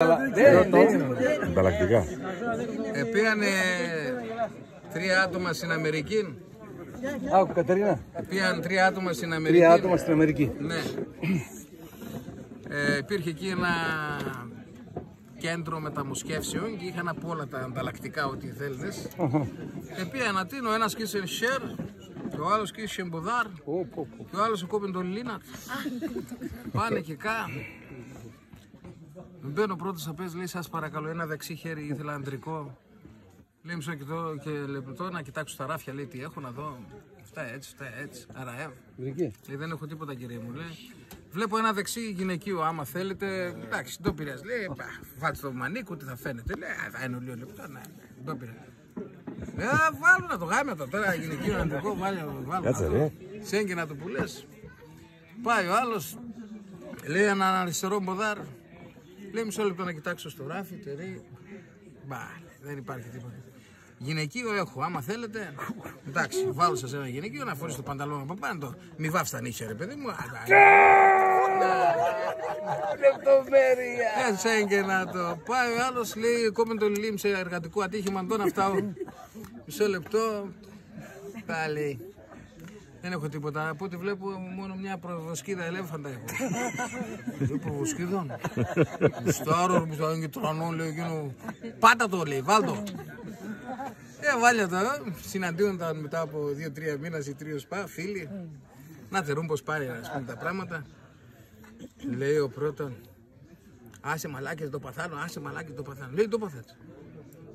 Ανταλλακτικά. Πήγανε 3 άτομα στην Αμερική. Άκου, Κατερίνα. Πήγαν 3 άτομα στην Αμερική. 3 άτομα στην Αμερική. Ναι. Υπήρχε εκεί ένα κέντρο μεταμοσχεύσεων και είχαν από όλα τα ανταλλακτικά ό,τι θέλεις. Πήγαν να τίνω, ένας κοίησε σερ, και ο άλλος κοίησε μποδάρ, και ο άλλος κόπεν τον λίνατ. Πάνε και καν. Μπαίνω πρώτος θα πες, λέει σας παρακαλώ ένα δεξί χέρι, ήθελα αντρικό. Λέει μισό και λεπτό να κοιτάξω στα ράφια, λέει τι έχω να δω. Αυτά έτσι, αραεύ. Λέει δεν έχω τίποτα κύριε μου, λέει. Βλέπω ένα δεξί γυναικείο, άμα θέλετε. Εντάξει, δεν το πειράζει. Λέει, φάτσε το μανίκο, τι θα φαίνεται. Λέει, θα είναι λίγο λεπτό, ναι, δεν το πειράζει. Βάλω να το γάμε τώρα, γυναικείο, αντρικό, βάλω. Κάτσε ρε. Σέγγινα το που λες. Πάει ο άλλος, λέει ένα αριστερό μποδάρ. Λέει μισό λεπτό να κοιτάξω στο ράφι, τερί. Μπα, δεν υπάρχει τίποτα. Γυναικείο έχω, άμα θέλετε. Εντάξει, βάλω σας ένα γυναικείο να φορείς το πανταλόνι από πάνω. Μη βάφεις τα νύχια ρε παιδί μου. Λεπτομέρεια. Έτσι και να το πάει ο άλλος, λέει κόμμεν το λιμ σε εργατικό ατύχημα, τον αυτά. Μισό λεπτό. Πάλι. Δεν έχω τίποτα. Από ό,τι βλέπω μόνο μια προβοσκίδα ελέφαντα έχω. Δεν προβοσκίδων. Στάρο που θα είναι και τρανό, λέει εκείνο. Πάτα το λέει, βάλτο. Βάλια το. Συναντιόνταν μετά από 2-3 μήνες ή 3 σπα, φίλοι. Να θερούν πως πάρει ας πούμε τα πράγματα. Λέει ο πρώτον. Άσε μαλάκες το παθάνω, άσε μαλάκες το παθάνω. Λέει το παθάτσα.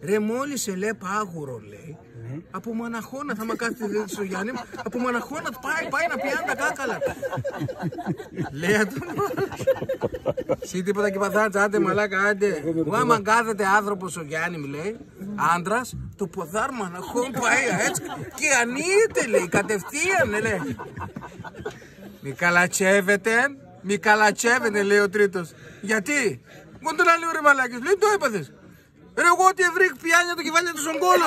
Ρε μόλις σε λέει πάγουρο λέει, από Μαναχώνα θα με κάθεται δείτε στο Γιάννη, από Μαναχώνα πάει να πιάνει τα κάκαλα. Λέει εσύ τίποτα και παθάτσα, άντε μαλάκα, άντε. Άμα κάθεται άνθρωπος ο Γιάννη μου λέει, άντρας, το ποδάρ Μαναχών πάει έτσι και ανοίγεται λέει, κατευθείαν λέει. Μη καλατσεύεται λέει ο τρίτος. Γιατί, μόνο τον άλλο ρε μαλάκες, λέει το έπαθες. Ρε εγώ ότι ευρύκ πιάνια το κεφάλι του στον κόλο.